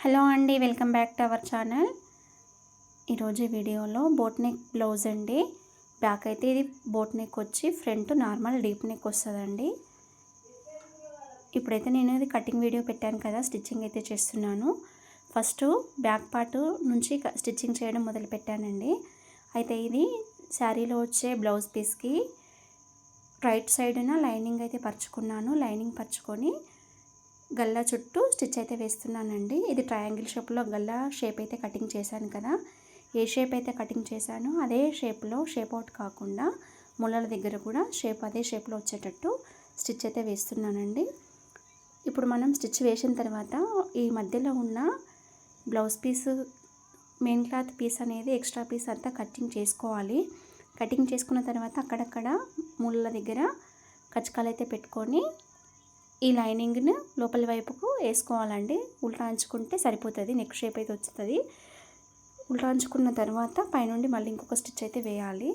Hello అండి, welcome back to our channel. ఈరోజు వీడియోలో బోట్ నెక్ బ్లౌజ్ అండి. బ్యాక్ అయితే ఇది బోట్ నెక్ వచ్చి ఫ్రంట్ నార్మల్ డీప్ నెక్ వస్తుందండి. ఇప్పుడైతే నేను ఇది కటింగ్ వీడియో పెట్టాను కదా, స్టిచ్చింగ్ అయితే చేస్తున్నాను. ఫస్ట్ బ్యాక్ పార్ట్ నుంచి స్టిచ్చింగ్ చేయడం మొదలు పెట్టానండి. అయితే ఇది శారీలో వచ్చే బ్లౌజ్ పీస్కి రైట్ సైడ్న లైనింగ్ అయితే పరుచుకున్నాను. లైనింగ్ పరుచుకొని గల్లా చుట్టూ స్టిచ్ అయితే వేస్తున్నానండి. ఇది ట్రయాంగిల్ షేప్లో గల్లా షేప్ అయితే కటింగ్ చేశాను కదా, ఏ షేప్ అయితే కటింగ్ చేశానో అదే షేప్లో, షేప్ అవుట్ కాకుండా ముళ్ళల దగ్గర కూడా అదే షేప్లో వచ్చేటట్టు స్టిచ్ అయితే వేస్తున్నానండి. ఇప్పుడు మనం స్టిచ్ వేసిన తర్వాత ఈ మధ్యలో ఉన్న blouse piece, main cloth piece అనేది ఎక్స్ట్రా పీస్ అంతా కటింగ్ చేసుకోవాలి. కటింగ్ చేసుకున్న తర్వాత అక్కడక్కడ ముళ్ళ దగ్గర కచ్చకాలు అయితే పెట్టుకొని ఈ లైనింగ్ని లోపలి వైపుకు వేసుకోవాలండి. ఉల్టా అంచుకుంటే సరిపోతుంది, నెక్ షేప్ అయితే వస్తుంది. ఉల్టా అంచుకున్న తర్వాత పైనుండి మళ్ళీ ఇంకొక స్టిచ్ అయితే వేయాలి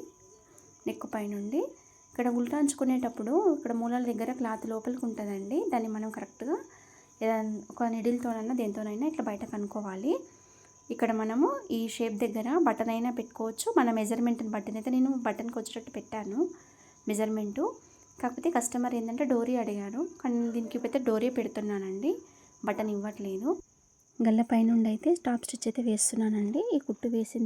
నెక్ పైనుండి. ఇక్కడ ఉల్టా అంచుకునేటప్పుడు ఇక్కడ మూలల దగ్గర క్లాత్ లోపలికి ఉంటుందండి. దాన్ని మనం కరెక్ట్గా ఒక నిడిల్తోనైనా దేంతోనైనా ఇట్లా బయటకు అనుకోవాలి. ఇక్కడ మనము ఈ షేప్ దగ్గర బటన్ అయినా పెట్టుకోవచ్చు. మన మెజర్మెంట్ని బటన్ అయితే నేను బటన్కి వచ్చేటట్టు పెట్టాను మెజర్మెంటు. కాకపోతే కస్టమర్ ఏంటంటే డోరీ అడిగారు, కానీ దీనికి అయితే డోరీ పెడుతున్నానండి, బటన్ ఇవ్వట్లేదు. గల్ల పైనుండి అయితే టాప్ స్టిచ్ అయితే వేస్తున్నానండి. ఈ కుట్టు వేసిన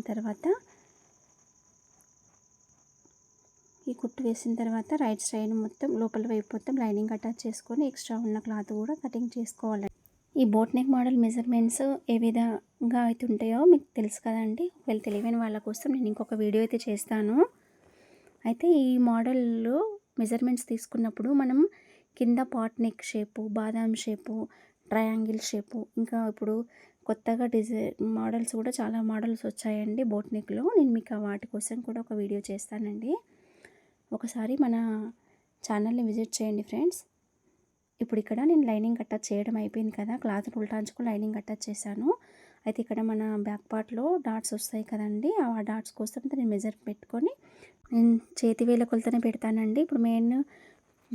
తర్వాత రైట్ సైడ్ మొత్తం లోపల వైపు మొత్తం లైనింగ్ అటాచ్ చేసుకొని ఎక్స్ట్రా ఉన్న క్లాత్ కూడా కటింగ్ చేసుకోవాలి. ఈ బోట్ నెక్ మోడల్ మెజర్మెంట్స్ ఏ విధంగా అయితే ఉంటాయో మీకు తెలుసు కదండి. ఒకవేళ తెలియని వాళ్ళ కోసం నేను ఇంకొక వీడియో అయితే చేస్తాను. అయితే ఈ మోడల్లో మెజర్మెంట్స్ తీసుకున్నప్పుడు మనం కింద పాట్ నెక్ షేపు, బాదాం షేపు, ట్రయాంగిల్ షేపు, ఇంకా ఇప్పుడు కొత్తగా మోడల్స్ కూడా చాలా మోడల్స్ వచ్చాయండి బోట్ నెక్లో. నేను మీకు వాటి కోసం కూడా ఒక వీడియో చేస్తానండి. ఒకసారి మన ఛానల్ని విజిట్ చేయండి ఫ్రెండ్స్. ఇప్పుడు ఇక్కడ నేను లైనింగ్ అటాచ్ చేయడం అయిపోయింది కదా, క్లాత్ ఉల్టాంచుకొని లైనింగ్ అటాచ్ చేశాను. అయితే ఇక్కడ మన బ్యాక్ పార్ట్లో డాట్స్ వస్తాయి కదండి, ఆ డాట్స్ కోసం నేను మెజర్ పెట్టుకొని నేను చేతి వేల కొలతనే పెడతానండి. ఇప్పుడు మెయిన్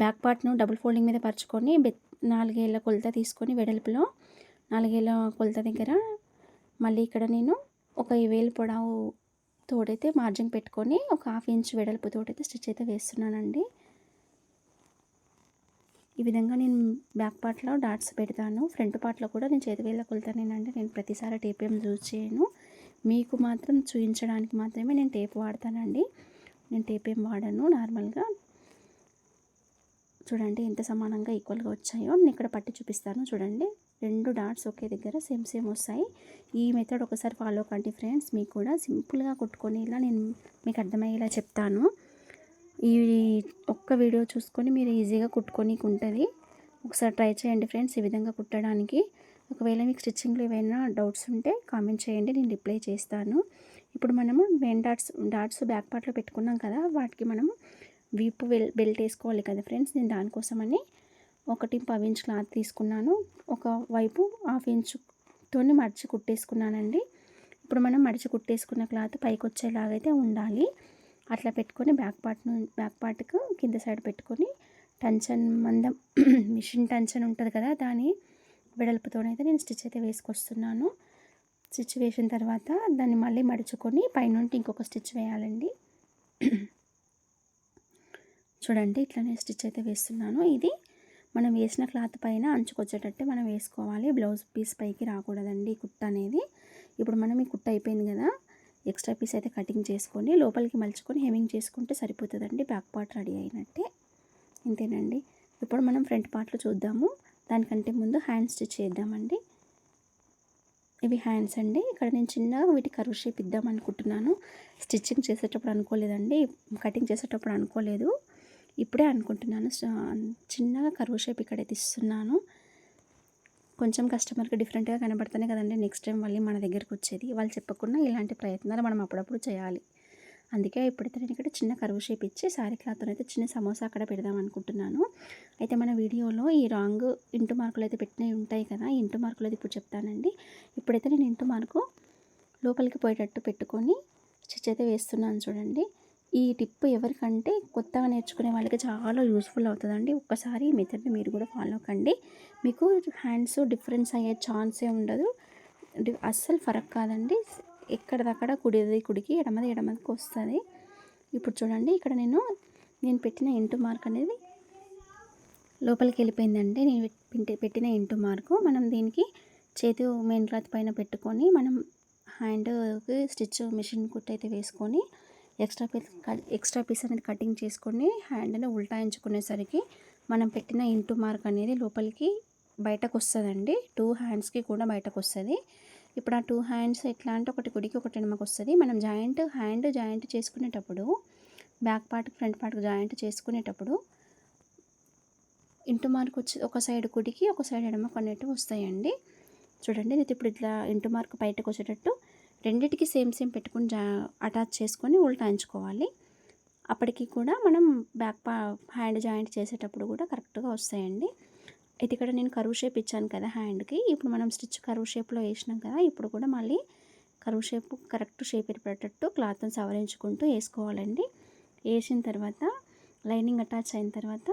బ్యాక్ పార్ట్ను డబుల్ ఫోల్డింగ్ మీద పరుచుకొని 4 ఏళ్ళ కొలత తీసుకొని వెడల్పులో 4 ఏళ్ళ కొలత దగ్గర మళ్ళీ ఇక్కడ నేను ఒక వేలు పొడవు తోడైతే మార్జిన్ పెట్టుకొని ఒక 1/2 ఇంచ్ వెడల్పు తోడైతే స్టిచ్ అయితే వేస్తున్నానండి. ఈ విధంగా నేను బ్యాక్ పార్ట్లో డాట్స్ పెడతాను. ఫ్రంట్ పార్ట్లో కూడా నేను చేతి వేళ్ళ కొలతనేనండి. నేను ప్రతిసారి టేప్ ఏం యూజ్ చేయను, మీకు మాత్రం చూపించడానికి మాత్రమే నేను టేప్ వాడతానండి. నేను టేప్ ఏం వాడను. నార్మల్గా చూడండి ఎంత సమానంగా ఈక్వల్గా వచ్చాయో. నేను ఇక్కడ పట్టి చూపిస్తాను చూడండి. 2 డాట్స్ ఒకే దగ్గర సేమ్ వస్తాయి. ఈ మెథడ్ ఒకసారి ఫాలో కండి ఫ్రెండ్స్. మీకు కూడా సింపుల్గా కుట్టుకొని ఇలా నేను మీకు అర్థమయ్యేలా చెప్తాను. ఈ ఒక్క వీడియో చూసుకొని మీరు ఈజీగా కుట్టుకోనికి ఉంటుంది. ఒకసారి ట్రై చేయండి ఫ్రెండ్స్ ఈ విధంగా కుట్టడానికి. ఒకవేళ మీకు స్టిచ్చింగ్లో ఏమైనా డౌట్స్ ఉంటే కామెంట్ చేయండి, నేను రిప్లై చేస్తాను. ఇప్పుడు మనము మెయిన్ డాట్స్ బ్యాక్ పార్ట్లో పెట్టుకున్నాం కదా, వాటికి మనము వీపు బెల్ట్ వేసుకోవాలి కదా ఫ్రెండ్స్. నేను దానికోసమని 1.5 ఇంచ్ క్లాత్ తీసుకున్నాను. ఒక వైపు 1/2 ఇంచుతో మడిచి కుట్టేసుకున్నానండి. ఇప్పుడు మనం మడిచి కుట్టేసుకున్న క్లాత్ పైకి వచ్చేలాగైతే ఉండాలి. అట్లా పెట్టుకొని బ్యాక్ పార్ట్కు కింద సైడ్ పెట్టుకొని టెన్షన్ మందం మిషన్ టెన్షన్ ఉంటుంది కదా, దాని వెడల్పుతోనైతే నేను స్టిచ్ అయితే వేసుకొస్తున్నాను. స్టిచ్ వేసిన తర్వాత దాన్ని మళ్ళీ మడుచుకొని పైనుండి ఇంకొక స్టిచ్ వేయాలండి. చూడండి ఇట్లానే స్టిచ్ అయితే వేస్తున్నాను. ఇది మనం వేసిన క్లాత్ పైన అంచుకొచ్చేటట్టే మనం వేసుకోవాలి. బ్లౌజ్ పీస్ పైకి రాకూడదండి ఈ కుట్ట అనేది. ఇప్పుడు మనం ఈ కుట్ట అయిపోయింది కదా, ఎక్స్ట్రా పీస్ అయితే కటింగ్ చేసుకొని లోపలికి మలుచుకొని హెమింగ్ చేసుకుంటే సరిపోతుందండి. బ్యాక్ పార్ట్ రెడీ అయినట్టే, ఇంతేనండి. ఇప్పుడు మనం ఫ్రంట్ పార్ట్లో చూద్దాము. దానికంటే ముందు హ్యాండ్ స్టిచ్ చేద్దామండి. ఇవి హ్యాండ్స్ అండి. ఇక్కడ నేను చిన్నగా వీటి కర్వ్ షేప్ ఇద్దాం అనుకుంటున్నాను. స్టిచ్చింగ్ చేసేటప్పుడు అనుకోలేదండి, కటింగ్ చేసేటప్పుడు అనుకోలేదు, ఇప్పుడే అనుకుంటున్నాను. చిన్నగా కర్వ్ షేప్ ఇక్కడైతే ఇస్తున్నాను. కొంచెం కస్టమర్కి డిఫరెంట్గా కనబడుతున్నాయి కదండి నెక్స్ట్ టైం మళ్ళీ మన దగ్గరకు వచ్చేది. వాళ్ళు చెప్పకుండా ఇలాంటి ప్రయత్నాలు మనం అప్పుడప్పుడు చేయాలి. అందుకే ఇప్పుడైతే నేను ఇక్కడ చిన్న కర్వ్ షేప్ ఇచ్చి శారీ క్లాత్తో అయితే చిన్న సమోసా అక్కడ పెడదాం అనుకుంటున్నాను. అయితే మన వీడియోలో ఈ రాంగ్ ఇంటూ మార్కులు అయితే పెట్టినవి ఉంటాయి కదా, ఈ ఇంటూ మార్కులు అయితే ఇప్పుడు చెప్తానండి. ఇప్పుడైతే నేను ఇంటూ మార్కు లోపలికి పోయేటట్టు పెట్టుకొని స్టిచ్ అయితే వేస్తున్నాను చూడండి. ఈ టిప్ ఎవరికంటే కొత్తగా నేర్చుకునే వాళ్ళకి చాలా యూస్ఫుల్ అవుతుందండి. ఒక్కసారి ఈ మెథడ్ని మీరు కూడా ఫాలో కండి. మీకు హ్యాండ్స్ డిఫరెన్స్ అయ్యే ఛాన్సే ఉండదు. అస్సలు ఫరక్ కాదండి. ఎక్కడిదక్కడ కుడిది కుడికి, ఎడమది ఎడమదికి వస్తుంది. ఇప్పుడు చూడండి ఇక్కడ నేను పెట్టిన ఇంటూ మార్క్ అనేది లోపలికి వెళ్ళిపోయిందండి. నేను పెట్టిన ఇంటూ మార్కు మనం దీనికి చేతి మెయిన్ క్లాత్ పైన పెట్టుకొని మనం హ్యాండ్కి స్టిచ్ మిషన్ కుట్టు అయితే వేసుకొని ఎక్స్ట్రా పీస్ అనేది కటింగ్ చేసుకొని హ్యాండ్ని ఉల్టాయించుకునేసరికి మనం పెట్టిన ఇంటూ మార్క్ అనేది లోపలికి బయటకు వస్తుందండి. 2 హ్యాండ్స్కి కూడా బయటకు వస్తుంది. ఇప్పుడు ఆ 2 హ్యాండ్స్ ఎట్లా అంటే ఒకటి కుడికి ఒకటి ఎడమకు వస్తుంది. మనం హ్యాండ్ జాయింట్ చేసుకునేటప్పుడు back part front part joint చేసుకునేటప్పుడు ఇంటూ మార్క్ వచ్చి ఒక సైడ్ కుడికి ఒక సైడ్ ఎడమకు అన్నట్టు వస్తాయండి. చూడండి ఇది ఇప్పుడు ఇట్లా ఇంటూ మార్క్ బయటకు వచ్చేటట్టు రెండిటికి సేమ్ పెట్టుకుని అటాచ్ చేసుకొని ఉల్టాయించుకోవాలి. అప్పటికి కూడా మనం హ్యాండ్ జాయింట్ చేసేటప్పుడు కూడా కరెక్ట్గా వస్తాయండి. అయితే ఇక్కడ నేను కరువు షేప్ ఇచ్చాను కదా హ్యాండ్కి. ఇప్పుడు మనం స్టిచ్ కరువు షేప్లో వేసినాం కదా. ఇప్పుడు కూడా మళ్ళీ కరువు షేప్ కరెక్ట్ షేప్ ఏర్పడేటట్టు క్లాత్ని సవరించుకుంటూ వేసుకోవాలండి. వేసిన తర్వాత లైనింగ్ అటాచ్ అయిన తర్వాత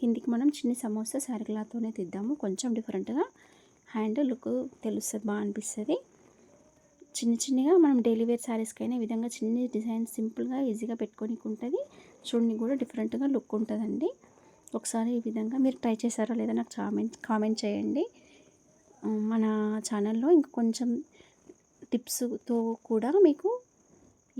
కిందికి మనం చిన్ని సమోసా శారీ క్లాత్తోనే తీద్దాము. కొంచెం డిఫరెంట్గా హ్యాండ్ లుక్ తెలుస్తుంది, బాగా అనిపిస్తుంది. చిన్నగా మనం డైలీ వేర్ శారీస్కైనా ఈ విధంగా చిన్న డిజైన్ సింపుల్గా ఈజీగా పెట్టుకోనికి ఉంటుంది. చూడని కూడా డిఫరెంట్గా లుక్ ఉంటుందండి. ఒకసారి ఈ విధంగా మీరు ట్రై చేశారో లేదో నాకు కామెంట్ చేయండి. మన ఛానల్లో ఇంకా కొంచెం టిప్స్తో కూడా మీకు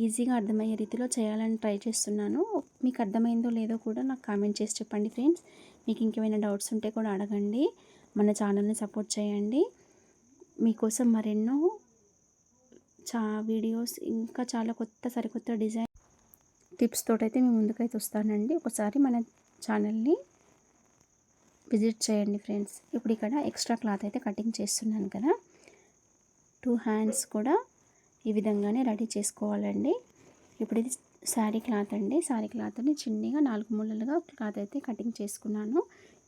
ఈజీగా అర్థమయ్యే రీతిలో చేయాలని ట్రై చేస్తున్నాను. మీకు అర్థమైందో లేదో కూడా నాకు కామెంట్ చేసి చెప్పండి ఫ్రెండ్స్. మీకు ఇంకేమైనా డౌట్స్ ఉంటే కూడా అడగండి. మన ఛానల్ని సపోర్ట్ చేయండి. మీకోసం మరెన్నో వీడియోస్ ఇంకా చాలా సరికొత్త డిజైన్ టిప్స్ తోటైతే మేము ముందుకైతే వస్తానండి. ఒకసారి మన ఛానల్ని విజిట్ చేయండి ఫ్రెండ్స్. ఇప్పుడు ఇక్కడ ఎక్స్ట్రా క్లాత్ అయితే కటింగ్ చేస్తున్నాను కదా. 2 హ్యాండ్స్ కూడా ఈ విధంగానే రెడీ చేసుకోవాలండి. ఇప్పుడు ఇది శారీ క్లాత్ అండి. శారీ క్లాత్ని చిన్నగా 4 ముళ్ళలుగా క్లాత్ అయితే కటింగ్ చేసుకున్నాను.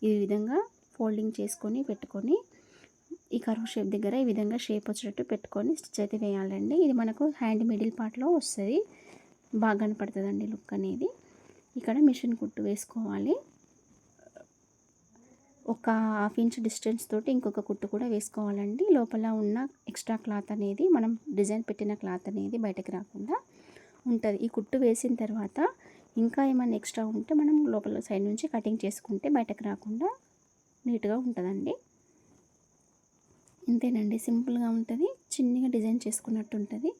ఈ విధంగా ఫోల్డింగ్ చేసుకొని పెట్టుకొని ఈ కర్వ్ షేప్ దగ్గర ఈ విధంగా షేప్ వచ్చేటట్టు పెట్టుకొని స్టిచ్ అయితే వేయాలండి. ఇది మనకు హ్యాండ్ మిడిల్ పార్ట్లో వస్తుంది, బాగా కనపడుతుందండి లుక్ అనేది. ఇక్కడ మిషన్ కుట్టు వేసుకోవాలి. ఒక 1/2 ఇంచ్ డిస్టెన్స్ తోటి ఇంకొక కుట్టు కూడా వేసుకోవాలండి. లోపల ఉన్న ఎక్స్ట్రా క్లాత్ అనేది మనం డిజైన్ పెట్టిన క్లాత్ అనేది బయటకు రాకుండా ఉంటుంది. ఈ కుట్టు వేసిన తర్వాత ఇంకా ఏమైనా ఎక్స్ట్రా ఉంటే మనం లోపల సైడ్ నుంచి కటింగ్ చేసుకుంటే బయటకు రాకుండా నీట్గా ఉంటుందండి. ఇంతేనండి, సింపుల్గా ఉంటుంది. చిన్నగా డిజైన్ చేసుకున్నట్టు ఉంటుంది.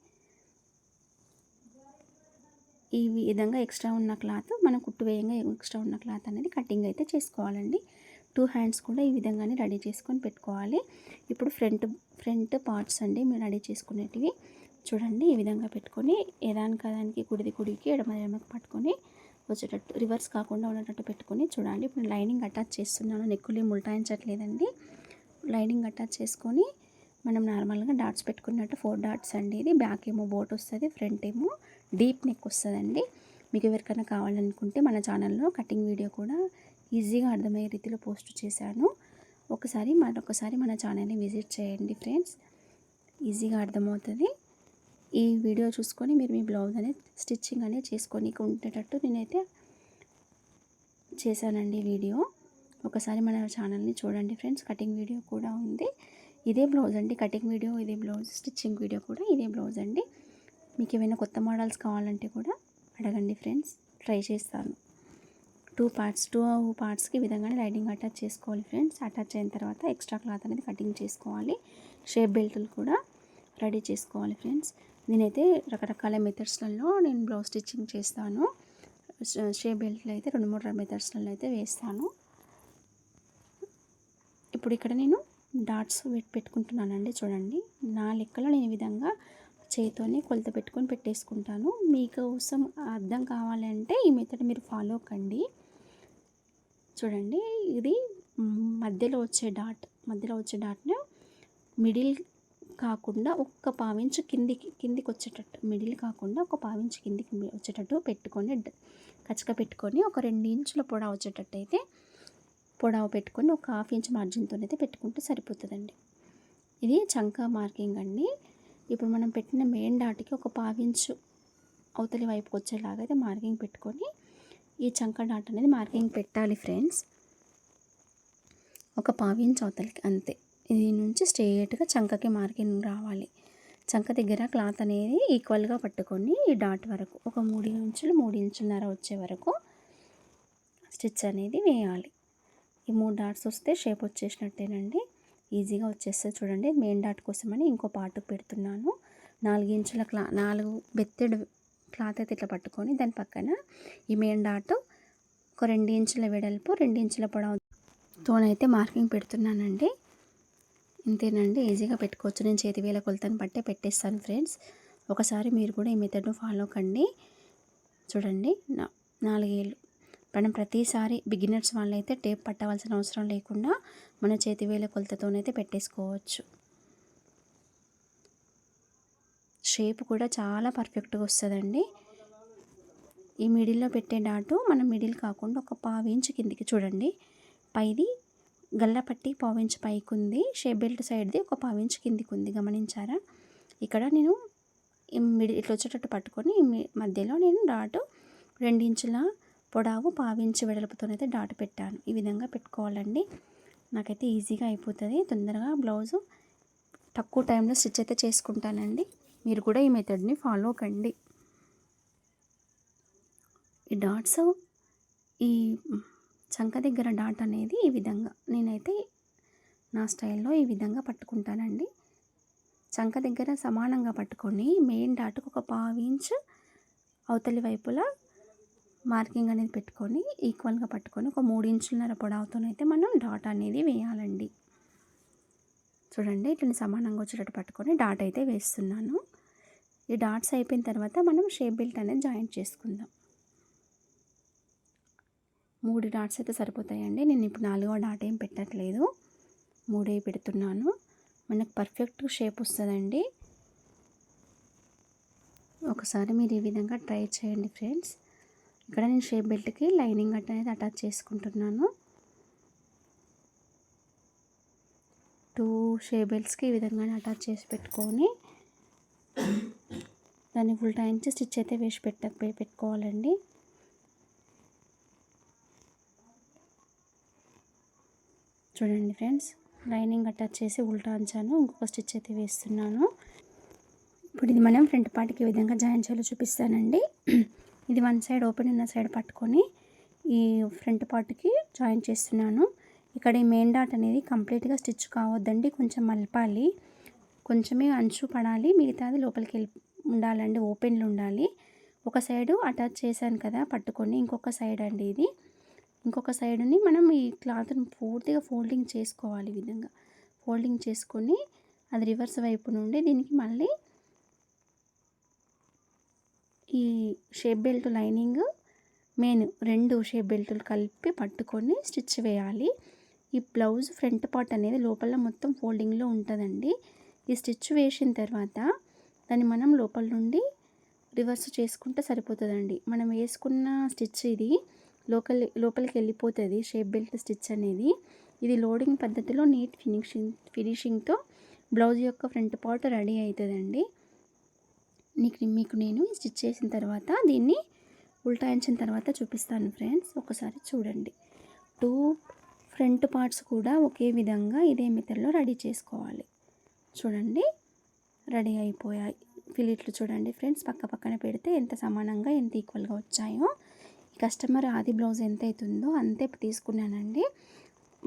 ఈ విధంగా ఎక్స్ట్రా ఉన్న క్లాత్ మనం కుట్టు వేయంగా ఎక్స్ట్రా ఉన్న క్లాత్ అనేది కటింగ్ అయితే చేసుకోవాలండి. 2 హ్యాండ్స్ కూడా ఈ విధంగానే రెడీ చేసుకొని పెట్టుకోవాలి. ఇప్పుడు ఫ్రంట్ పార్ట్స్ అండి మీరు రెడీ చేసుకునేటివి చూడండి. ఈ విధంగా పెట్టుకొని ఏదానికి కుడిది కుడికి ఎడమకి పట్టుకొని వచ్చేటట్టు రివర్స్ కాకుండా ఉండేటట్టు పెట్టుకొని చూడండి. ఇప్పుడు లైనింగ్ అటాచ్ చేస్తున్నాను. నెక్కులు ఉల్టాయించట్లేదండి. లైనింగ్ అటాచ్ చేసుకొని మనం నార్మల్గా డాట్స్ పెట్టుకున్నట్టు 4 డాట్స్ అండి. ఇది బ్యాక్ ఏమో బోట్ వస్తుంది, ఫ్రంట్ ఏమో డీప్ నెక్ వస్తుందండి. మీకు ఎవరికైనా కావాలనుకుంటే మన ఛానల్లో కటింగ్ వీడియో కూడా ఈజీగా అర్థమయ్యే రీతిలో పోస్ట్ చేశాను. మరొకసారి మన ఛానల్ని విజిట్ చేయండి ఫ్రెండ్స్. ఈజీగా అర్థమవుతుంది. ఈ వీడియో చూసుకొని మీరు మీ బ్లౌజ్ అనేది స్టిచ్చింగ్ అనేది చేసుకొని ఉండేటట్టు నేనైతే చేశానండి వీడియో. ఒకసారి మన ఛానల్ని చూడండి ఫ్రెండ్స్. కటింగ్ వీడియో కూడా ఉంది. ఇదే బ్లౌజ్ అండి, కటింగ్ వీడియో ఇదే బ్లౌజ్, స్టిచ్చింగ్ వీడియో కూడా ఇదే బ్లౌజ్ అండి. మీకు ఏమైనా కొత్త మోడల్స్ కావాలంటే కూడా అడగండి ఫ్రెండ్స్, ట్రై చేస్తాను. 2 పార్ట్స్కి ఈ విధంగానే లైనింగ్ అటాచ్ చేసుకోవాలి ఫ్రెండ్స్. అటాచ్ అయిన తర్వాత ఎక్స్ట్రా క్లాత్ అనేది కటింగ్ చేసుకోవాలి. షేప్ బెల్ట్లు కూడా రెడీ చేసుకోవాలి ఫ్రెండ్స్. నేనైతే రకరకాల మెథడ్స్లలో నేను బ్లౌజ్ స్టిచ్చింగ్ చేస్తాను. షేప్ బెల్ట్లు అయితే 2-3 మెథడ్స్లలో అయితే వేస్తాను. ఇప్పుడు ఇక్కడ నేను డాట్స్ పెట్టుకుంటున్నానండి. చూడండి, నా లెక్కలో నేను ఈ విధంగా చేతితోనే కొలత పెట్టుకొని పెట్టేసుకుంటాను. మీకోసం అర్థం కావాలంటే ఈ మెథడ్ మీరు ఫాలో కండి. చూడండి, ఇది మధ్యలో వచ్చే డాట్ను మిడిల్ కాకుండా ఒక్క పావించు కిందికి వచ్చేటట్టు, మిడిల్ కాకుండా ఒక పావించు కిందికి వచ్చేటట్టు పెట్టుకొని కచ్చక పెట్టుకొని ఒక 2 ఇంచుల పొడవు వచ్చేటట్టు అయితే పొడవు పెట్టుకొని ఒక 1/2 ఇంచ్ మార్జిన్తో అయితే పెట్టుకుంటే సరిపోతుందండి. ఇది చంకా మార్కింగ్ అండి. ఇప్పుడు మనం పెట్టిన మెయిన్ డాట్కి ఒక 1/2 ఇంచు అవతలి వైపుకి వచ్చేలాగా అయితే మార్కింగ్ పెట్టుకొని ఈ చంకా డాట్ అనేది మార్కింగ్ పెట్టాలి ఫ్రెండ్స్. ఒక 1/2 ఇంచ్ అవతలికి అంతే. ఇది నుంచి స్ట్రెయిట్గా చంకకి మార్కింగ్ రావాలి. చంక దగ్గర క్లాత్ అనేది ఈక్వల్గా పట్టుకొని ఈ డాట్ వరకు ఒక 3 ఇంచులు 3 ఇంచున్నర వచ్చే వరకు స్టిచ్ అనేది వేయాలి. ఈ 3 డాట్స్ వస్తే షేప్ వచ్చేసినట్టేనండి. ఈజీగా వచ్చేస్తుంది చూడండి. మెయిన్ డాట్ కోసమని ఇంకో పార్ట్ పెడుతున్నాను. 4 ఇంచుల 4 బెత్తెడు క్లాత్ అయితే ఇట్లా పట్టుకొని దాని పక్కన ఈ మెయిన్ డాట్ ఒక 2 ఇంచుల వెడల్పు 2 ఇంచుల పొడవుతోనైతే మార్కింగ్ పెడుతున్నానండి. ఇంతేనండి, ఈజీగా పెట్టుకోవచ్చు. నేను చేతి వేల కొలతను బట్టే పెట్టేస్తాను ఫ్రెండ్స్. ఒకసారి మీరు కూడా ఈ మెథడ్ను ఫాలో కండి. చూడండి 4 ఏళ్ళు మనం ప్రతిసారి బిగినర్స్ వాళ్ళైతే టేప్ పట్టవలసిన అవసరం లేకుండా మన చేతి వేల కొలతతోనైతే పెట్టేసుకోవచ్చు. షేప్ కూడా చాలా పర్ఫెక్ట్గా వస్తుందండి. ఈ మిడిల్లో పెట్టే డాటు మనం మిడిల్ కాకుండా ఒక 1/2 ఇంచు కిందికి చూడండి. పైది గల్లపట్టి 1/2 ఇంచు పైకి ఉంది, షేప్ బెల్ట్ సైడ్ది ఒక 1/2 ఇంచు కిందికి ఉంది. గమనించారా? ఇక్కడ నేను మిడిల్ ఇట్లా వచ్చేటట్టు పట్టుకొని మధ్యలో నేను డాటు 2 ఇంచుల పొడవు 1/2 ఇంచు వెడల్పుతోనైతే డాట్ పెట్టాను. ఈ విధంగా పెట్టుకోవాలండి. నాకైతే ఈజీగా అయిపోతుంది. తొందరగా బ్లౌజు తక్కువ టైంలో స్టిచ్ అయితే చేసుకుంటానండి. మీరు కూడా ఈ మెథడ్ని ఫాలో కండి. ఈ డాట్స్ ఈ చంక దగ్గర డాట్ అనేది ఈ విధంగా నేనైతే నా స్టైల్లో ఈ విధంగా పట్టుకుంటానండి. చంక దగ్గర సమానంగా పట్టుకొని మెయిన్ డాట్కు ఒక 1/2 ఇంచు అవతలి వైపులా మార్కింగ్ అనేది పెట్టుకొని ఈక్వల్గా పట్టుకొని ఒక 3 ఇంచులన్నర పొడవుతోనైతే మనం డాట్ అనేది వేయాలండి. చూడండి, ఇట్లా సమానంగా వచ్చేటట్టు పట్టుకొని డాట్ అయితే వేస్తున్నాను. ఈ డాట్స్ అయిపోయిన తర్వాత మనం షేప్ బెల్ట్ అనేది జాయింట్ చేసుకుందాం. 3 డాట్స్ అయితే సరిపోతాయండి. నేను ఇప్పుడు 4వ డాట్ ఏం పెట్టట్లేదు, 3 పెడుతున్నాను. మనకు పర్ఫెక్ట్ షేప్ వస్తుందండి. ఒకసారి మీరు ఈ విధంగా ట్రై చేయండి ఫ్రెండ్స్. ఇక్కడ నేను షేప్ బెల్ట్కి లైనింగ్ అనేది అటాచ్ చేసుకుంటున్నాను. 2 షేప్ బెల్ట్స్కి ఈ విధంగా అటాచ్ చేసి పెట్టుకొని దాన్ని ఫుల్ టైం స్టిచ్ అయితే వేసి పెట్టుకోవాలండి. చూడండి ఫ్రెండ్స్, లైనింగ్ అటాచ్ చేసి ఉల్టా అంచాను, ఇంకొక స్టిచ్ అయితే వేస్తున్నాను. ఇప్పుడు ఇది మనం ఫ్రంట్ పార్ట్కి ఈ విధంగా జాయిన్ చేయాలో చూపిస్తానండి. ఇది 1 సైడ్ ఓపెన్ ఉన్న సైడ్ పట్టుకొని ఈ ఫ్రంట్ పార్ట్కి జాయిన్ చేస్తున్నాను. ఇక్కడ ఈ మెయిన్ డాట్ అనేది కంప్లీట్గా స్టిచ్ కావద్దండి, కొంచెం మలపాలి, కొంచెమే అంచు పడాలి, మిగతాది లోపలికి ఉండాలండి, ఓపెన్లో ఉండాలి. ఒక సైడు అటాచ్ చేశాను కదా పట్టుకొని, ఇంకొక సైడ్ అండి ఇది. ఇంకొక సైడుని మనం ఈ క్లాత్ని పూర్తిగా ఫోల్డింగ్ చేసుకోవాలి. ఈ విధంగా ఫోల్డింగ్ చేసుకొని అది రివర్స్ వైపు నుండి దీనికి మళ్ళీ ఈ shape belt lining main 2 shape బెల్టులు కలిపి పట్టుకొని స్టిచ్ వేయాలి. ఈ బ్లౌజ్ ఫ్రంట్ పార్ట్ అనేది లోపల మొత్తం ఫోల్డింగ్లో ఉంటుందండి. ఈ స్టిచ్ వేసిన తర్వాత దాన్ని మనం లోపల నుండి రివర్స్ చేసుకుంటే సరిపోతుందండి. మనం వేసుకున్న స్టిచ్ ఇది లోపలికి వెళ్ళిపోతుంది షేప్ బెల్ట్ స్టిచ్ అనేది. ఇది లోడింగ్ పద్ధతిలో నీట్ ఫినిషింగ్తో బ్లౌజ్ యొక్క ఫ్రంట్ పార్ట్ రెడీ అవుతుందండి. మీకు నేను స్టిచ్ చేసిన తర్వాత దీన్ని ఉల్టాయించిన తర్వాత చూపిస్తాను ఫ్రెండ్స్. ఒకసారి చూడండి. 2 ఫ్రంట్ పార్ట్స్ కూడా ఒకే విధంగా ఇదే మెథడ్లో రెడీ చేసుకోవాలి. చూడండి, రెడీ అయిపోయాయి. ఫిలిట్లు చూడండి ఫ్రెండ్స్, పక్క పక్కన పెడితే ఎంత సమానంగా ఎంత ఈక్వల్గా వచ్చాయో. ఈ కస్టమర్ ఆది బ్లౌజ్ ఎంత అవుతుందో అంతే తీసుకున్నానండి.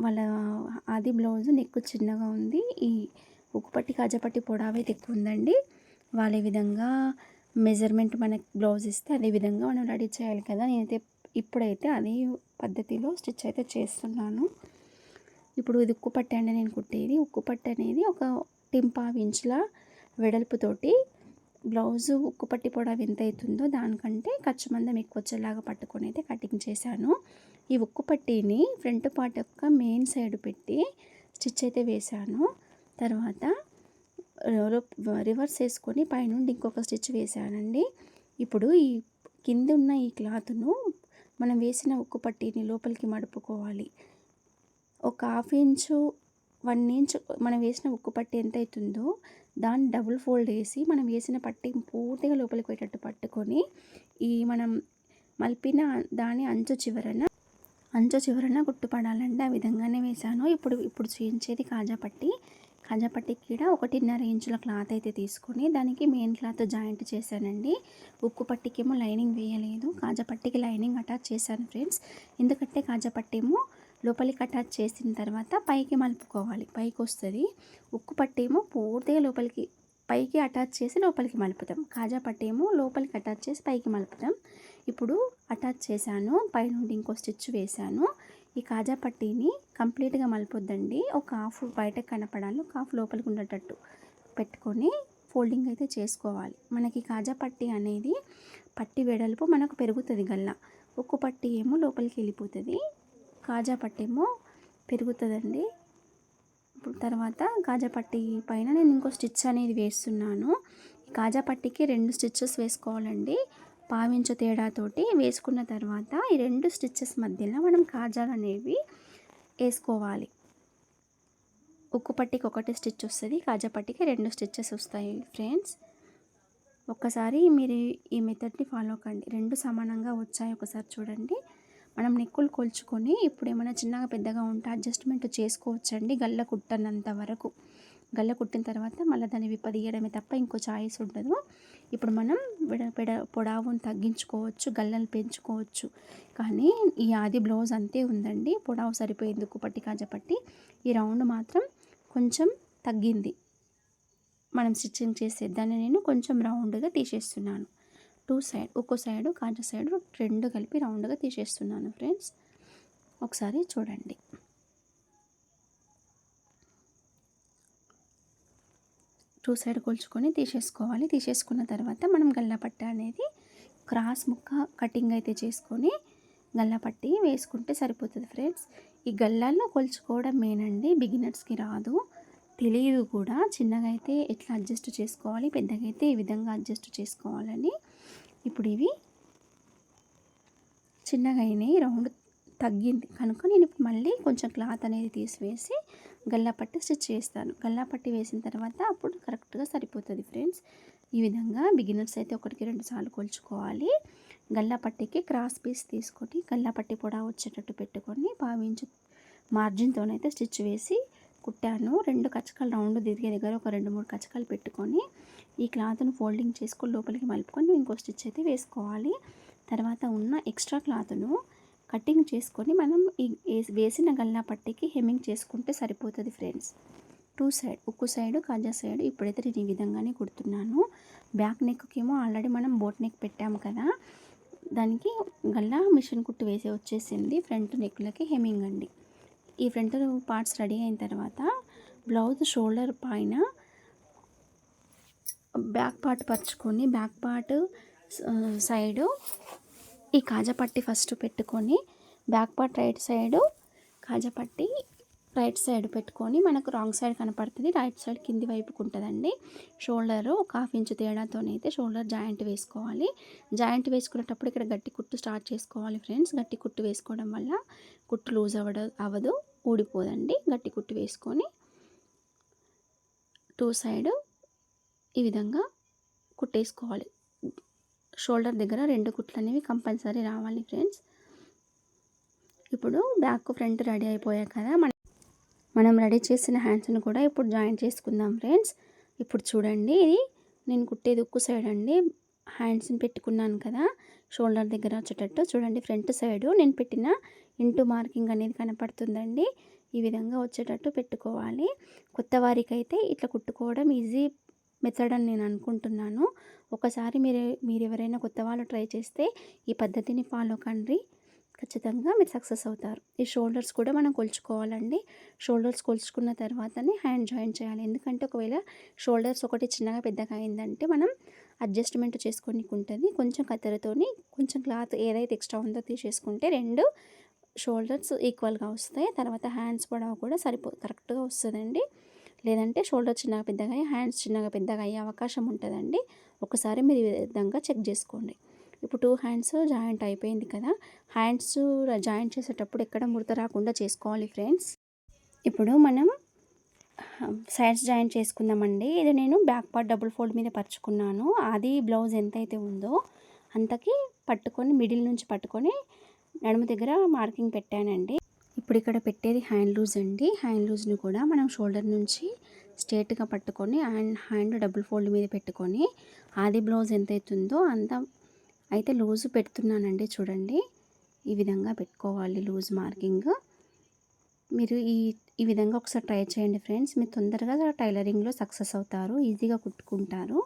వాళ్ళ ఆది బ్లౌజ్ నెక్ చిన్నగా ఉంది, ఈ ఉక్కుపట్టి కాజపట్టి పొడవు అయితే ఎక్కువ ఉందండి. వాళ్ళే విధంగా మెజర్మెంట్ మనకి బ్లౌజ్ ఇస్తే అదే విధంగా మనం రెడీ చేయాలి కదా. నేనైతే ఇప్పుడైతే అదే పద్ధతిలో స్టిచ్ అయితే చేస్తున్నాను. ఇప్పుడు ఇది ఉక్కుపట్టి అండి నేను కుట్టేది. ఉక్కుపట్టి అనేది ఒక 1.5 ఇంచుల వెడల్పుతోటి బ్లౌజు ఉక్కుపట్టి పొడవు ఎంత అవుతుందో దానికంటే ఖర్చు మందం ఎక్కువ వచ్చేలాగా పట్టుకొని అయితే కటింగ్ చేశాను. ఈ ఉక్కుపట్టిని ఫ్రంట్ పార్ట్ యొక్క మెయిన్ సైడ్ పెట్టి స్టిచ్ అయితే వేశాను. తర్వాత రివర్స్ వేసుకొని పైనుండి ఇంకొక స్టిచ్ వేసానండి. ఇప్పుడు ఈ కింద ఉన్న ఈ క్లాత్ను మనం వేసిన ఉక్కుపట్టిని లోపలికి మడుపుకోవాలి. ఒక 1/2 ఇంచు 1 ఇంచు మనం వేసిన ఉక్కుపట్టి ఎంత అవుతుందో దాన్ని డబుల్ ఫోల్డ్ వేసి మనం వేసిన పట్టి పూర్తిగా లోపలికి పోయేటట్టు పట్టుకొని ఈ మనం మలిపిన దాని అంచు చివరన అంచు చివరన కుట్టు పడాలండి, ఆ విధంగానే వేశాను. ఇప్పుడు చేయించేది కాజాపట్టి. కాజాపట్టికి కూడా 1.5 ఇంచుల క్లాత్ అయితే తీసుకొని దానికి మెయిన్ క్లాత్ జాయింట్ చేశానండి. ఉక్కు పట్టికేమో లైనింగ్ వేయలేదు, కాజాపట్టికి లైనింగ్ అటాచ్ చేశాను ఫ్రెండ్స్. ఎందుకంటే కాజాపట్టేమో లోపలికి అటాచ్ చేసిన తర్వాత పైకి మలుపుకోవాలి, పైకి వస్తుంది. ఉక్కు పట్టేమో పూర్తిగా లోపలికి పైకి అటాచ్ చేసి లోపలికి మలుపుతాం. కాజా పట్టేమో లోపలికి అటాచ్ చేసి పైకి మలుపుతాం. ఇప్పుడు అటాచ్ చేశాను, పైనుండి ఇంకో స్టిచ్ వేశాను. ఈ కాజా పట్టీని కంప్లీట్గా మలపొద్దండి, ఒక హాఫ్ బయటకు కనపడాలి, ఒక హాఫ్ లోపలికి ఉండేటట్టు పెట్టుకొని ఫోల్డింగ్ అయితే చేసుకోవాలి. మనకి కాజా పట్టీ అనేది పట్టి వెడల్పు మనకు పెరుగుతుంది గల్ల, ఉక్కు పట్టీ ఏమో లోపలికి వెళ్ళిపోతుంది, కాజా పట్టీ ఏమో పెరుగుతుందండి. ఇప్పుడు తర్వాత కాజా పట్టీ పైన నేను ఇంకో స్టిచ్ అనేది వేస్తున్నాను. కాజా పట్టీకి 2 స్టిచ్చెస్ వేసుకోవాలండి, పావించు తేడాతోటి వేసుకున్న తర్వాత ఈ 2 స్టిచ్చెస్ మధ్యలో మనం కాజాలు అనేవి వేసుకోవాలి. ఉక్కు పట్టీకి 1 స్టిచ్ వస్తుంది, కాజా పట్టీకి 2 స్టిచ్చెస్ వస్తాయి ఫ్రెండ్స్. ఒక్కసారి మీరు ఈ మెథడ్ని ఫాలో కండి, 2 సమానంగా వచ్చాయి ఒకసారి చూడండి. మనం నెక్కులు కొలుచుకొని ఇప్పుడు ఏమైనా చిన్నగా పెద్దగా ఉంటే అడ్జస్ట్మెంట్ చేసుకోవచ్చండి, గల్ల కుట్టనంత వరకు. గల్ల కుట్టిన తర్వాత మళ్ళీ దాన్ని విప్పదీయడమే తప్ప ఇంకో చాయిస్ ఉండదు. ఇప్పుడు మనం పొడవును తగ్గించుకోవచ్చు, గల్లలు పెంచుకోవచ్చు. కానీ ఈ ఆది బ్లౌజ్ అంతే ఉందండి, పొడవు సరిపోయింది ఉక్కు పట్టి కాజా పట్టి, ఈ రౌండ్ మాత్రం కొంచెం తగ్గింది. మనం స్టిచ్చింగ్ చేసేదాన్ని నేను కొంచెం రౌండ్గా తీసేస్తున్నాను. 2 సైడ్, ఒక్కో సైడు కాజా సైడు 2 కలిపి రౌండ్గా తీసేస్తున్నాను ఫ్రెండ్స్. ఒకసారి చూడండి. టూ సైడ్ కొలుచుకొని తీసేసుకోవాలి. తీసేసుకున్న తర్వాత మనం గల్లాపట్ట అనేది క్రాస్ ముక్క కటింగ్ అయితే చేసుకొని గల్లాపట్టి వేసుకుంటే సరిపోతుంది ఫ్రెండ్స్. ఈ గల్లాల్లో కొలుచుకోవడం మెయిన్ అండి, బిగినర్స్కి రాదు, తెలియదు కూడా. చిన్నగా అయితే ఎట్లా అడ్జస్ట్ చేసుకోవాలి, పెద్దగా అయితే ఈ విధంగా అడ్జస్ట్ చేసుకోవాలని. ఇప్పుడు ఇవి చిన్నగా అయినాయి, రౌండ్ తగ్గింది కనుక నేను ఇప్పుడు మళ్ళీ కొంచెం క్లాత్ అనేది తీసివేసి గల్లాపట్టి స్టిచ్ చేస్తాను. గల్లాపట్టి వేసిన తర్వాత అప్పుడు కరెక్ట్గా సరిపోతుంది ఫ్రెండ్స్. ఈ విధంగా బిగినర్స్ అయితే 1కి 2 సార్లు కొలుచుకోవాలి. గల్లాపట్టికి క్రాస్ పీస్ తీసుకొని గల్లాపట్టి పొడవు వచ్చేటట్టు పెట్టుకొని పావించు మార్జిన్తోనైతే స్టిచ్ వేసి కుట్టాను. 2 కచ్చకాలు రౌండ్ తిరిగే దగ్గర ఒక 2-3 కచ్చకాలు పెట్టుకొని ఈ క్లాత్ను ఫోల్డింగ్ చేసుకొని లోపలికి మలుపుకొని ఇంకో స్టిచ్ అయితే వేసుకోవాలి. తర్వాత ఉన్న ఎక్స్ట్రా క్లాత్ను కటింగ్ చేసుకొని మనం ఈ వేసిన గల్లాపట్టికి హెమ్మింగ్ చేసుకుంటే సరిపోతుంది ఫ్రెండ్స్. 2 సైడ్, ఉక్కు సైడు కాజా సైడు ఇప్పుడైతే నేను ఈ విధంగానే కుడుతున్నాను. బ్యాక్ నెక్కేమో ఆల్రెడీ మనం బోట్ నెక్ పెట్టాము కదా, దానికి గల్లా మిషన్ కుట్టు వేసి వచ్చేసింది. ఫ్రంట్ నెక్లకి హెమ్మింగ్ అండి. ఈ ఫ్రంట్ పార్ట్స్ రెడీ అయిన తర్వాత బ్లౌజ్ షోల్డర్ పైన బ్యాక్ పార్ట్ పరుచుకొని బ్యాక్ పార్ట్ సైడు ఈ కాజాపట్టి ఫస్ట్ పెట్టుకొని బ్యాక్ పార్ట్ రైట్ సైడు కాజాపట్టి రైట్ సైడ్ పెట్టుకొని మనకు రాంగ్ సైడ్ కనపడుతుంది, రైట్ సైడ్ కింది వైపుకు ఉంటుందండి. షోల్డరు ఒక 1/2 ఇంచు తేడాతోనైతే షోల్డర్ జాయింట్ వేసుకోవాలి. జాయింట్ వేసుకునేటప్పుడు ఇక్కడ గట్టి కుట్టు స్టార్ట్ చేసుకోవాలి ఫ్రెండ్స్. గట్టి కుట్టు వేసుకోవడం వల్ల కుట్టు లూజ్ అవ్వదు, ఊడిపోదండి. గట్టి కుట్టు వేసుకొని 2 సైడ్ ఈ విధంగా కుట్టేసుకోవాలి. షోల్డర్ దగ్గర 2 కుట్లు అనేవి కంపల్సరీ రావాలి ఫ్రెండ్స్. ఇప్పుడు బ్యాక్ ఫ్రంట్ రెడీ అయిపోయాయి కదా, మనం రెడీ చేసిన హ్యాండ్స్ని కూడా ఇప్పుడు జాయిన్ చేసుకుందాం ఫ్రెండ్స్. ఇప్పుడు చూడండి, ఇది నేను కుట్టేది ఉక్కు సైడ్ అండి. హ్యాండ్స్ని పెట్టుకున్నాను కదా షోల్డర్ దగ్గర వచ్చేటట్టు చూడండి. ఫ్రంట్ సైడు నేను పెట్టిన ఇంటూ మార్కింగ్ అనేది కనపడుతుందండి, ఈ విధంగా వచ్చేటట్టు పెట్టుకోవాలి. కొత్త వారికి అయితే ఇట్లా కుట్టుకోవడం ఈజీ మెథడ్ అని నేను అనుకుంటున్నాను. ఒకసారి మీరు ఎవరైనా కొత్త వాళ్ళు ట్రై చేస్తే ఈ పద్ధతిని ఫాలో కండి, ఖచ్చితంగా మీరు సక్సెస్ అవుతారు. ఈ షోల్డర్స్ కూడా మనం కొలుచుకోవాలండి. షోల్డర్స్ కొలుచుకున్న తర్వాతనే హ్యాండ్ జాయిన్ చేయాలి. ఎందుకంటే ఒకవేళ షోల్డర్స్ ఒకటి చిన్నగా పెద్దగా అయిందంటే మనం అడ్జస్ట్మెంట్ చేసుకోనికి ఉంటుంది. కొంచెం కత్తెరతోని కొంచెం క్లాత్ ఏదైతే ఎక్స్ట్రా ఉందో తీసేసుకుంటే 2 షోల్డర్స్ ఈక్వల్గా వస్తాయి. తర్వాత హ్యాండ్స్ పొడవు కూడా కరెక్ట్గా వస్తుందండి. లేదంటే షోల్డర్ చిన్నగా పెద్దగా అయ్యి హ్యాండ్స్ చిన్నగా పెద్దగా అయ్యే అవకాశం ఉంటుందండి. ఒకసారి మీరు ఈ విధంగా చెక్ చేసుకోండి. ఇప్పుడు 2 హ్యాండ్స్ జాయింట్ అయిపోయింది కదా, హ్యాండ్స్ జాయింట్ చేసేటప్పుడు ఎక్కడ ముడత రాకుండా చేసుకోవాలి ఫ్రెండ్స్. ఇప్పుడు మనం సైడ్స్ జాయింట్ చేసుకుందామండి. ఇది నేను బ్యాక్ పార్ట్ డబుల్ ఫోల్డ్ మీద పరుచుకున్నాను. అది బ్లౌజ్ ఎంతైతే ఉందో అంతకి పట్టుకొని మిడిల్ నుంచి పట్టుకొని నడుము దగ్గర మార్కింగ్ పెట్టానండి. ఇప్పుడు ఇక్కడ పెట్టేది హ్యాండ్ లూజ్ అండి. హ్యాండ్ లూజ్ని కూడా మనం షోల్డర్ నుంచి స్ట్రేట్గా పట్టుకొని హ్యాండ్ డబుల్ ఫోల్డ్ మీద పెట్టుకొని ఆది బ్లౌజ్ ఎంత అవుతుందో అంత అయితే లూజ్ పెడుతున్నానండి. చూడండి, ఈ విధంగా పెట్టుకోవాలి లూజ్ మార్కింగ్. మీరు ఈ విధంగా ఒకసారి ట్రై చేయండి ఫ్రెండ్స్. మీరు తొందరగా టైలరింగ్లో సక్సెస్ అవుతారు, ఈజీగా కుట్టుకుంటారు.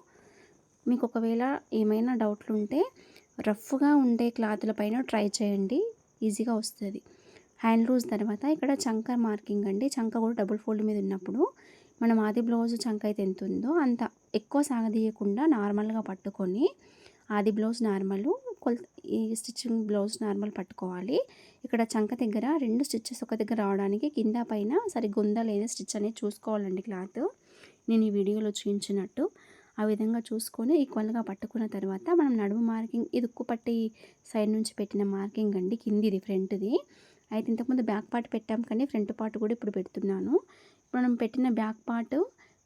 మీకు ఒకవేళ ఏమైనా డౌట్లు ఉంటే రఫ్గా ఉండే క్లాతుల పైన ట్రై చేయండి, ఈజీగా వస్తుంది. హ్యాండ్ లూజ్ తర్వాత ఇక్కడ చంక మార్కింగ్ అండి. చంక కూడా డబుల్ ఫోల్డ్ మీద ఉన్నప్పుడు మనం ఆది బ్లౌజ్ చంక అయితే ఎంత ఉందో అంత ఎక్కువ సాగదీయకుండా నార్మల్గా పట్టుకొని ఆది బ్లౌజ్ నార్మల్, ఈ స్టిచ్చింగ్ బ్లౌజ్ నార్మల్ పట్టుకోవాలి. ఇక్కడ చంక దగ్గర 2 స్టిచ్చెస్ ఒక దగ్గర రావడానికి కింద పైన సరిగ్గా ఉందా లేదా స్టిచ్ అనేది చూసుకోవాలండి. క్లాత్ నేను ఈ వీడియోలో చూపించినట్టు ఆ విధంగా చూసుకొని ఈక్వల్గా పట్టుకున్న తర్వాత మనం నడుము మార్కింగ్, ఇది ఉక్కు పట్టి సైడ్ నుంచి పెట్టిన మార్కింగ్ అండి. కిందిది ఫ్రంట్ది. అయితే ఇంతకుముందు బ్యాక్ పార్ట్ పెట్టాం కానీ ఫ్రంట్ పార్ట్ కూడా ఇప్పుడు పెడుతున్నాను. మనం పెట్టిన బ్యాక్ పార్ట్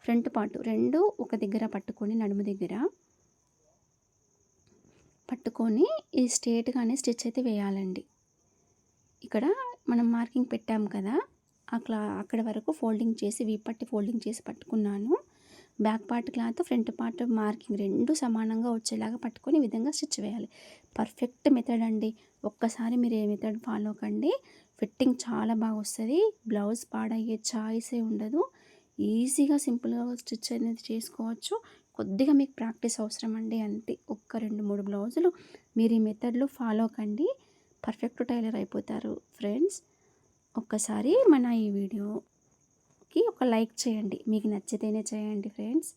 ఫ్రంట్ పార్ట్ రెండు ఒక దగ్గర పట్టుకొని నడుము దగ్గర పట్టుకొని ఈ స్ట్రేట్గానే స్టిచ్ అయితే వేయాలండి. ఇక్కడ మనం మార్కింగ్ పెట్టాం కదా, అక్కడ వరకు ఫోల్డింగ్ చేసి వీపట్టి ఫోల్డింగ్ చేసి పట్టుకున్నాను. Back part cloth front part marking రెండు సమానంగా వచ్చేలాగా పట్టుకొని ఈ విధంగా స్టిచ్ వేయాలి. పర్ఫెక్ట్ మెథడ్ అండి. ఒక్కసారి మీరు ఏ మెథడ్ ఫాలో కండి, ఫిట్టింగ్ చాలా బాగా వస్తుంది. బ్లౌజ్ పాడయ్యే ఛాయిసే ఉండదు. ఈజీగా సింపుల్గా స్టిచ్ అనేది చేసుకోవచ్చు. కొద్దిగా మీకు ప్రాక్టీస్ అవసరం అండి, అంతే. 1-2-3 బ్లౌజులు మీరు ఈ మెథడ్లో ఫాలో కండి, పర్ఫెక్ట్ టైలర్ అయిపోతారు ఫ్రెండ్స్. ఒక్కసారి మన ఈ వీడియోకి ఒక లైక్ చేయండి, మీకు నచ్చితేనే చేయండి ఫ్రెండ్స్.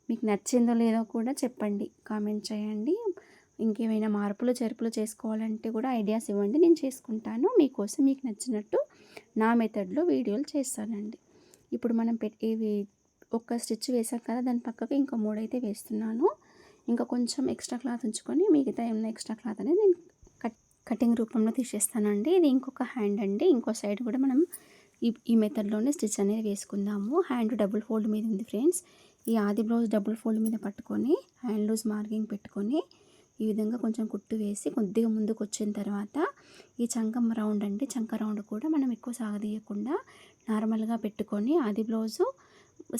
మీకు నచ్చిందో లేదో కూడా చెప్పండి, కామెంట్ చేయండి. ఇంకేమైనా మార్పులు చేర్పులు చేసుకోవాలంటే కూడా ఐడియాస్ ఇవ్వండి, నేను చేసుకుంటాను. మీకోసం మీకు నచ్చినట్టు నా మెథడ్లో వీడియోలు చేస్తానండి. ఇప్పుడు మనం ఇవి ఒక స్టిచ్ వేసాం కదా, దాని పక్కకి ఇంకో 3 అయితే వేస్తున్నాను. ఇంకా కొంచెం ఎక్స్ట్రా క్లాత్ ఉంచుకొని మిగతా ఏమైనా ఎక్స్ట్రా క్లాత్ అనేది నేను కటింగ్ రూపంలో తీసేస్తానండి. ఇది ఇంకొక హ్యాండ్ అండి. ఇంకో సైడ్ కూడా మనం ఈ మెథడ్లోనే స్టిచ్ అనేది వేసుకుందాము. హ్యాండ్ డబుల్ ఫోల్డ్ మీద ఉంది ఫ్రెండ్స్. ఈ ఆది బ్లౌజ్ డబుల్ ఫోల్డ్ మీద పట్టుకొని హ్యాండ్ లూజ్ మార్కింగ్ పెట్టుకొని ఈ విధంగా కొంచెం కుట్టు వేసి కొద్దిగా ముందుకు వచ్చిన తర్వాత ఈ చంకం రౌండ్ అండి, చంక రౌండ్ కూడా మనం ఎక్కువ సాగదీయకుండా నార్మల్గా పెట్టుకొని ఆది బ్లౌజు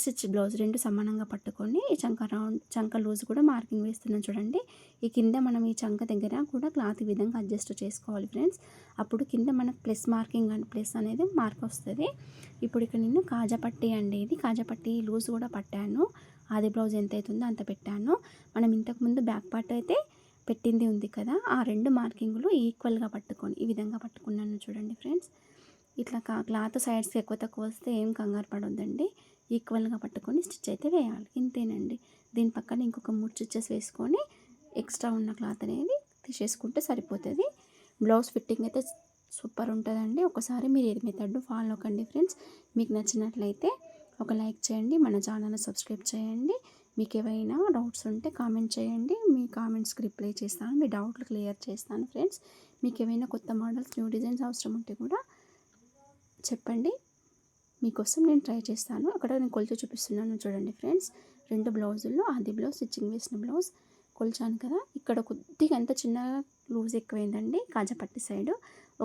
స్టిచ్ బ్లౌజ్ రెండు సమానంగా పట్టుకొని ఈ చంక లూజ్ కూడా మార్కింగ్ వేస్తున్నాం చూడండి. ఈ కింద మనం ఈ చంక దగ్గర కూడా క్లాత్ ఈ విధంగా అడ్జస్ట్ చేసుకోవాలి ఫ్రెండ్స్. అప్పుడు కింద మనకు ప్లస్ మార్కింగ్ అండ్ ప్లస్ అనేది మార్క్ వస్తుంది. ఇప్పుడు ఇక్కడ నేను కాజాపట్టి అండి, ఇది కాజాపట్టి లూజ్ కూడా పట్టాను. ఆది బ్లౌజ్ ఎంత అవుతుందో అంత పెట్టాను. మనం ఇంతకుముందు బ్యాక్ పార్ట్ అయితే పెట్టింది ఉంది కదా, ఆ 2 మార్కింగ్లు ఈక్వల్గా పట్టుకొని ఈ విధంగా పట్టుకున్నాను చూడండి ఫ్రెండ్స్. ఇట్లా క్లాత్ సైడ్స్కి ఎక్కువ తక్కువ వస్తే ఏం కంగారు పడొద్దండి, ఈక్వల్గా పట్టుకొని స్టిచ్ అయితే వేయాలి, ఇంతేనండి. దీని పక్కన ఇంకొక 3 స్టిచెస్ వేసుకొని ఎక్స్ట్రా ఉన్న క్లాత్ అనేది తీసేసుకుంటే సరిపోతుంది. బ్లౌజ్ ఫిట్టింగ్ అయితే సూపర్ ఉంటుందండి. ఒకసారి మీరు ఏది మెథడ్ ఫాలో కండి ఫ్రెండ్స్. మీకు నచ్చినట్లయితే ఒక లైక్ చేయండి, మన ఛానల్ని సబ్స్క్రైబ్ చేయండి. మీకు ఏవైనా డౌట్స్ ఉంటే కామెంట్ చేయండి, మీ కామెంట్స్కి రిప్లై చేస్తాను, మీ డౌట్లు క్లియర్ చేస్తాను ఫ్రెండ్స్. మీకు ఏవైనా కొత్త మోడల్స్ న్యూ డిజైన్స్ అవసరం ఉంటే కూడా చెప్పండి, మీకోసం నేను ట్రై చేస్తాను. అక్కడ నేను కొలిచి చూపిస్తున్నాను చూడండి ఫ్రెండ్స్. 2 బ్లౌజుల్లో ఆది బ్లౌజ్ స్టిచ్చింగ్ వేసిన బ్లౌజ్ కొలిచాను కదా, ఇక్కడ కొద్దిగా ఎంత చిన్నగా లూజ్ ఎక్కువైందండి. కాజాపట్టి సైడ్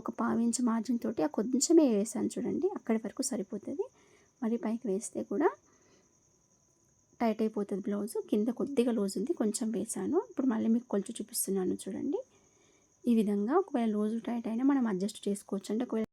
ఒక 1/4 ఇంచ్ మార్జిన్ తోటి ఆ కొంచెమే వేసాను చూడండి, అక్కడి వరకు సరిపోతుంది. మరి పైకి వేస్తే కూడా టైట్ అయిపోతుంది బ్లౌజ్. కింద కొద్దిగా లూజ్ ఉంది, కొంచెం వేసాను. ఇప్పుడు మళ్ళీ మీకు కొలిచి చూపిస్తున్నాను చూడండి. ఈ విధంగా ఒకవేళ లూజ్ టైట్ అయినా మనం అడ్జస్ట్ చేసుకోవచ్చు అండి. ఒకవేళ